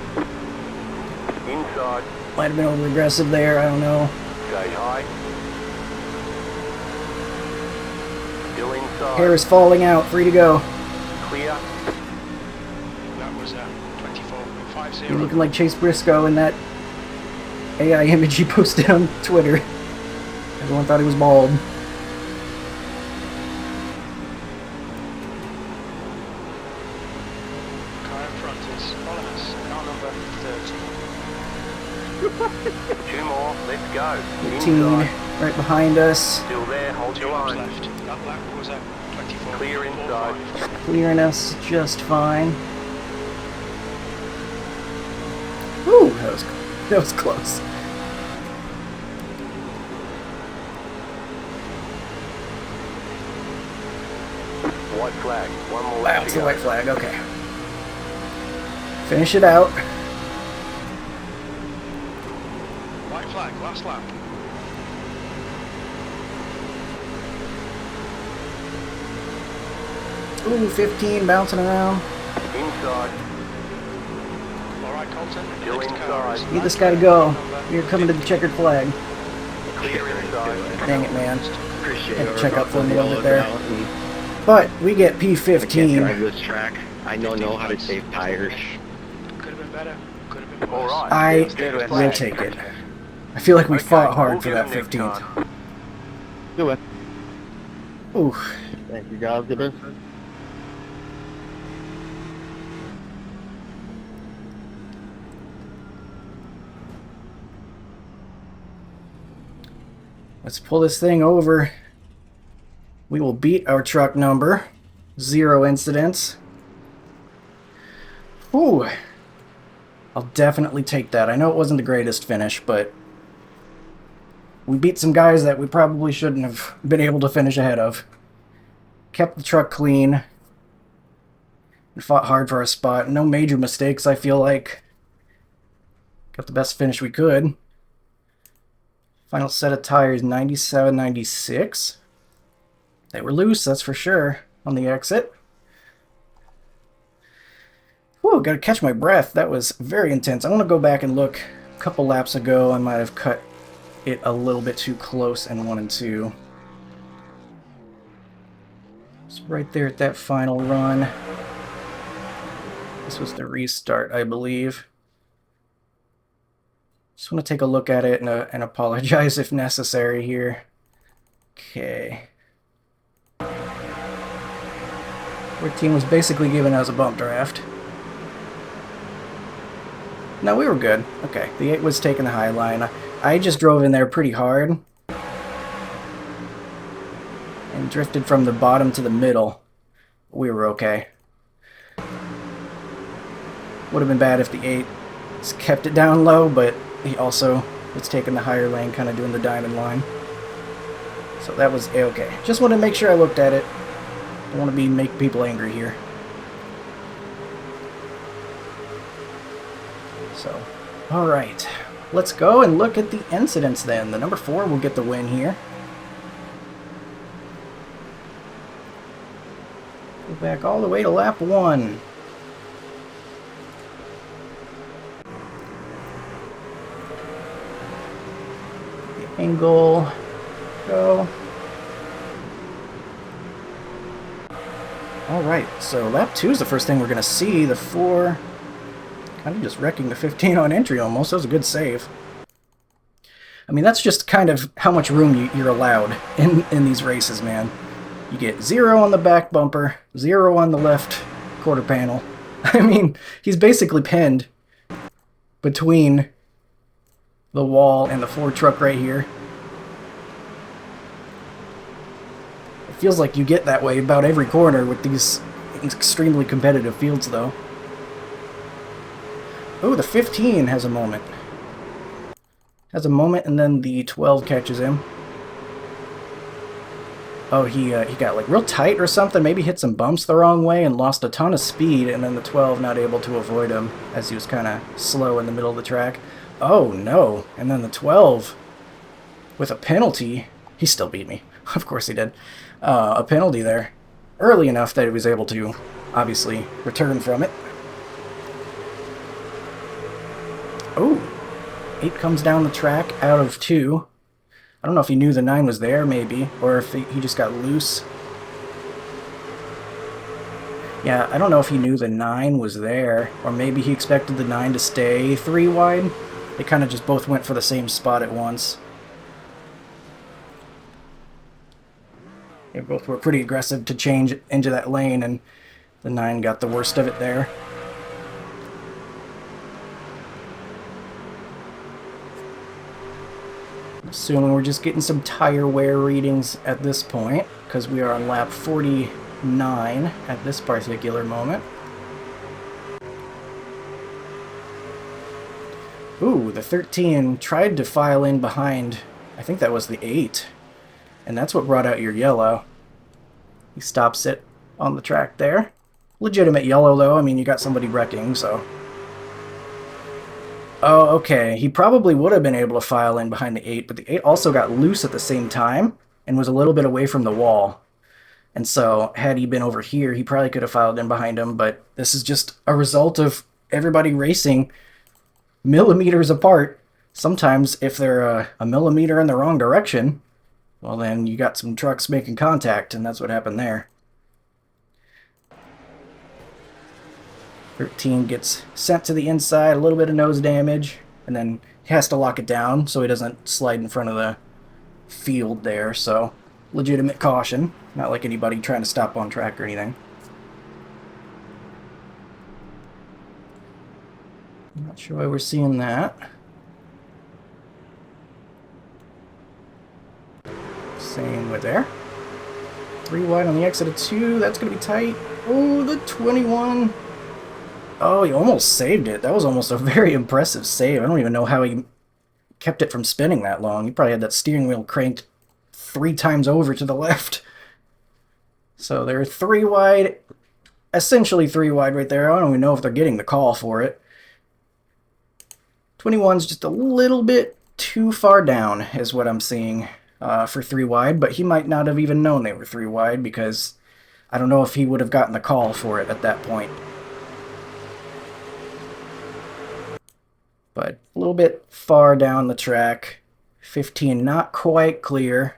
Inside. Might have been over aggressive there, I don't know. Stay high. Still inside. Hair is falling out, free to go. Clear. That was 24.50. You're looking like Chase Briscoe in that AI image he posted on Twitter. Everyone thought he was bald. Car in front is following us. Car number 30. 2 more. Let's go. 18, Inside. right behind us. Still there. Hold 2 your laps line. left. That lap was 24.45. Clear inside. Clearing us just fine. Woo, that was close. White flag. 1 more Wow, lap it's to the go. white flag, okay. Finish it out. White flag, last lap. Ooh, 15 bouncing around. Inside. Alright, Colton. Still Next car is inside. Need this guy to go. You're coming to the checkered flag. Clear inside. Dang it, man. Appreciate Had to it. check up for him a little bit All there. about me. But we get I can't P15. drive this track. I don't know how to save tires. Could have been better. Could have been All worse. right. I Steady will flag. take it. I feel like we Okay, fought hard we'll for get that him next 15th. time. Do it. Ooh. Thank you, guys. Good business. Let's pull this thing over. We will beat our truck number. 0 incidents. Ooh. I'll definitely take that. I know it wasn't the greatest finish, but we beat some guys that we probably shouldn't have been able to finish ahead of. Kept the truck clean. And fought hard for our spot. No major mistakes, I feel like. Got the best finish we could. Final set of tires, 97, 96. They were loose, that's for sure, on the exit. Whoa, gotta catch my breath. That was very intense. I want to go back and look. A couple laps ago, I might have cut it a little bit too close in 1 and 2. It's right there at that final run. This was the restart, I believe. Just want to take a look at it and apologize if necessary here. Okay. Our team was basically giving us a bump draft. No, we were good. Okay, the 8 was taking the high line. I just drove in there pretty hard and drifted from the bottom to the middle. We were okay. Would have been bad if the 8 kept it down low, but he also was taking the higher lane, kind of doing the diamond line. So that was okay. Just want to make sure I looked at it. Don't want to make people angry here. So, alright. Let's go and look at the incidents then. The number 4 will get the win here. Go back all the way to lap 1. The angle. Go. Alright, so lap 2 is the first thing we're going to see. The 4 kind of just wrecking the 15 on entry almost. That was a good save. I mean, that's just kind of how much room you're allowed in these races, man. You get 0 on the back bumper, 0 on the left quarter panel. I mean, he's basically pinned between the wall and the Ford truck right here. It feels like you get that way about every corner with these extremely competitive fields, though. Oh, the 15 has a moment. Has a moment, and then the 12 catches him. Oh, he got like real tight or something. Maybe hit some bumps the wrong way and lost a ton of speed, and then the 12 not able to avoid him as he was kind of slow in the middle of the track. Oh, no. And then the 12 with a penalty. He still beat me. Of course he did. A penalty there. Early enough that he was able to, obviously, return from it. Oh, 8 comes down the track out of 2. I don't know if he knew the 9 was there, maybe, or if he just got loose. Yeah, I don't know if he knew the 9 was there, or maybe he expected the 9 to stay 3 wide. They kind of just both went for the same spot at once. They both were pretty aggressive to change into that lane, and the 9 got the worst of it there. Assuming we're just getting some tire wear readings at this point, because we are on lap 49 at this particular moment. Ooh, the 13 tried to file in behind, I think that was the 8, and that's what brought out your yellow. He stops it on the track there. Legitimate yellow, though. I mean, you got somebody wrecking, so... Oh, okay. He probably would have been able to file in behind the 8, but the 8 also got loose at the same time and was a little bit away from the wall. And so, had he been over here, he probably could have filed in behind him, but this is just a result of everybody racing millimeters apart. Sometimes, if they're a millimeter in the wrong direction, well then you got some trucks making contact, and that's what happened there. 13 gets sent to the inside, a little bit of nose damage, and then he has to lock it down so he doesn't slide in front of the field there, so legitimate caution. Not like anybody trying to stop on track or anything. I'm not sure why we're seeing that. Same with there. 3 wide on the exit of 2, that's going to be tight. Oh, the 21... Oh, he almost saved it. That was almost a very impressive save. I don't even know how he kept it from spinning that long. He probably had that steering wheel cranked 3 times over to the left. So they're 3 wide, essentially 3 wide right there. I don't even know if they're getting the call for it. 21's just a little bit too far down is what I'm seeing. for 3 wide, but he might not have even known they were 3 wide because I don't know if he would have gotten the call for it at that point. But a little bit far down the track. 15 not quite clear.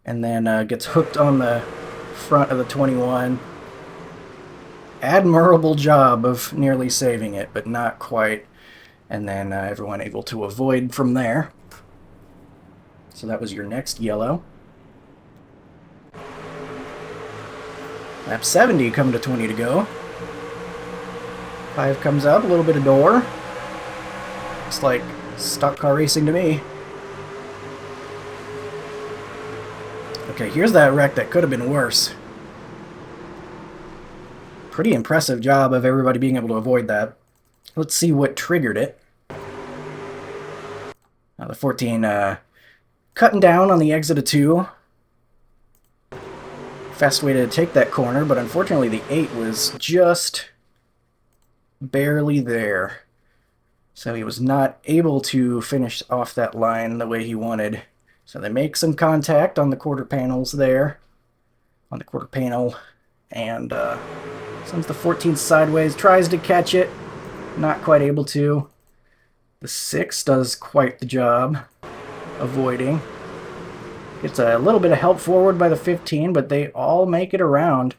And then gets hooked on the front of the 21. Admirable job of nearly saving it, but not quite. And then everyone able to avoid from there. So that was your next yellow. Lap 70 coming to 20 to go. 5 comes up, a little bit of door. Looks like stock car racing to me. Okay, here's that wreck that could have been worse. Pretty impressive job of everybody being able to avoid that. Let's see what triggered it. Now the 14 cutting down on the exit of 2. Fast way to take that corner, but unfortunately the 8 was just barely there. So he was not able to finish off that line the way he wanted. So they make some contact on the quarter panels there. On the quarter panel. And sends the 14 sideways, tries to catch it. Not quite able to. The 6 does quite the job avoiding. Gets a little bit of help forward by the 15, but they all make it around.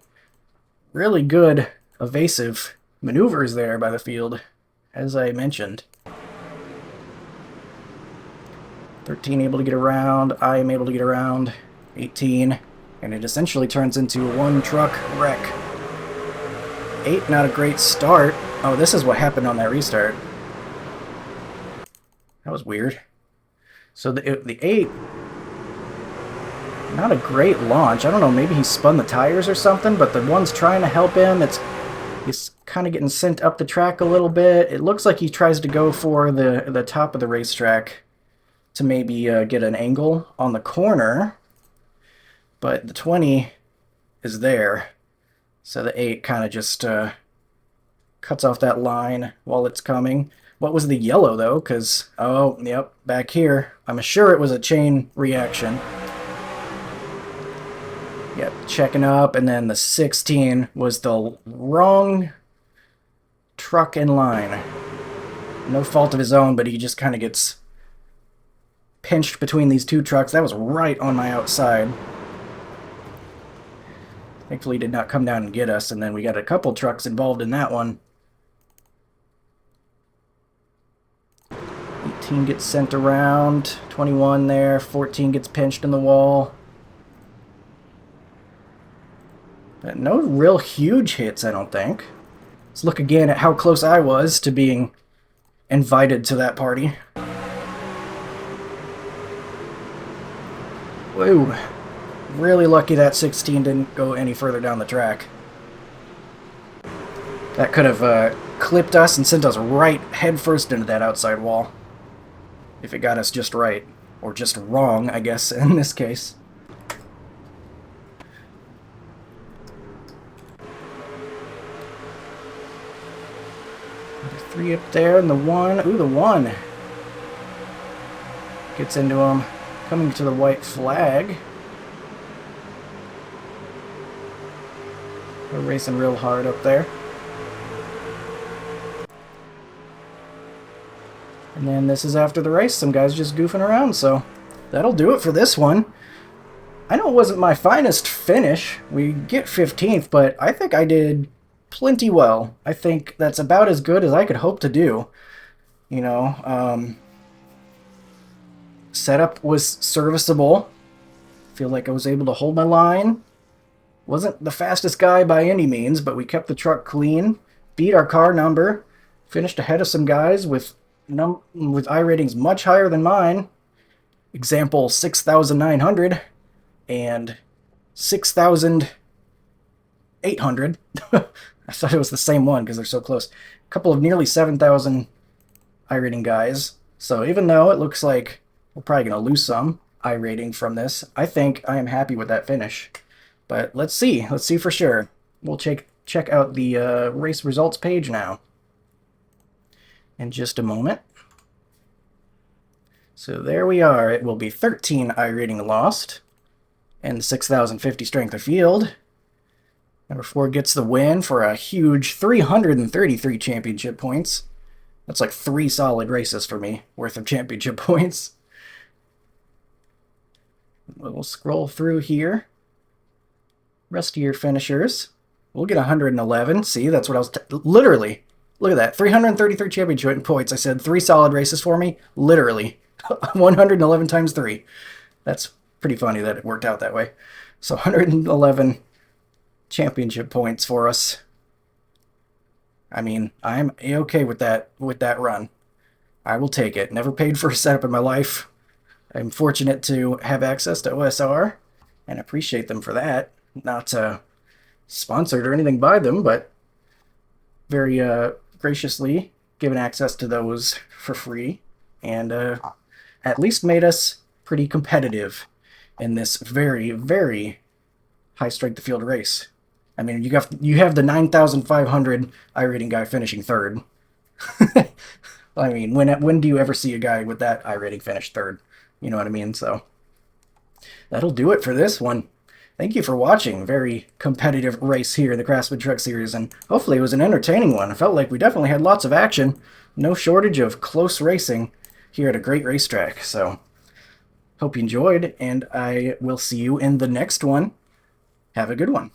Really good evasive maneuvers there by the field, as I mentioned. 13 able to get around, I am able to get around, 18, and it essentially turns into a one-truck wreck. 8, not a great start. Oh, this is what happened on that restart. That was weird. So the 8, not a great launch. I don't know, maybe he spun the tires or something, but the one's trying to help him. He's kind of getting sent up the track a little bit. It looks like he tries to go for the top of the racetrack to maybe get an angle on the corner, but the 20 is there, so the 8 kind of just cuts off that line while it's coming. What was the yellow though? Because, oh, yep, back here, I'm sure it was a chain reaction. Yep, checking up, and then the 16 was the wrong truck in line. No fault of his own, but he just kind of gets pinched between these 2 trucks. That was right on my outside. Thankfully he did not come down and get us, and then we got a couple trucks involved in that one. 18 gets sent around, 21 there, 14 gets pinched in the wall. But no real huge hits, I don't think. Let's look again at how close I was to being invited to that party. Whoa. Really lucky that 16 didn't go any further down the track. That could have clipped us and sent us right headfirst into that outside wall. If it got us just right. Or just wrong, I guess, in this case. The 3 up there, and the 1. Ooh, the 1. Gets into him. Coming to the white flag. We're racing real hard up there. And then this is after the race. Some guys just goofing around, so that'll do it for this one. I know it wasn't my finest finish. We get 15th, but I think I did plenty well. I think that's about as good as I could hope to do. You know, setup was serviceable. Feel like I was able to hold my line. Wasn't the fastest guy by any means, but we kept the truck clean, beat our car number, finished ahead of some guys with I ratings much higher than mine. Example 6,900 and 6,800. I thought it was the same one because they're so close. A couple of nearly 7,000 iRating guys. So even though it looks like we're probably going to lose some iRating from this, I think I am happy with that finish. But let's see. Let's see for sure. We'll check out the race results page now in just a moment. So there we are. It will be 13 iRating lost and 6,050 strength of field. Number 4 gets the win for a huge 333 championship points. That's like 3 solid races for me worth of championship points. We'll scroll through here. Rest of your finishers. We'll get 111. See, that's what I was... literally. Look at that. 333 championship points. I said 3 solid races for me. Literally. 111 times 3. That's pretty funny that it worked out that way. So 111 championship points for us. I mean, I'm a-okay with that run. I will take it. Never paid for a setup in my life. I'm fortunate to have access to OSR and appreciate them for that. Not sponsored or anything by them, but very graciously given access to those for free, and at least made us pretty competitive in this very, very high strength of field race. I mean, you have the 9,500 iRating guy finishing third. I mean, when do you ever see a guy with that iRating finish third? You know what I mean? So that'll do it for this one. Thank you for watching. Very competitive race here in the Craftsman Truck Series, and hopefully it was an entertaining one. I felt like we definitely had lots of action. No shortage of close racing here at a great racetrack. So hope you enjoyed, and I will see you in the next one. Have a good one.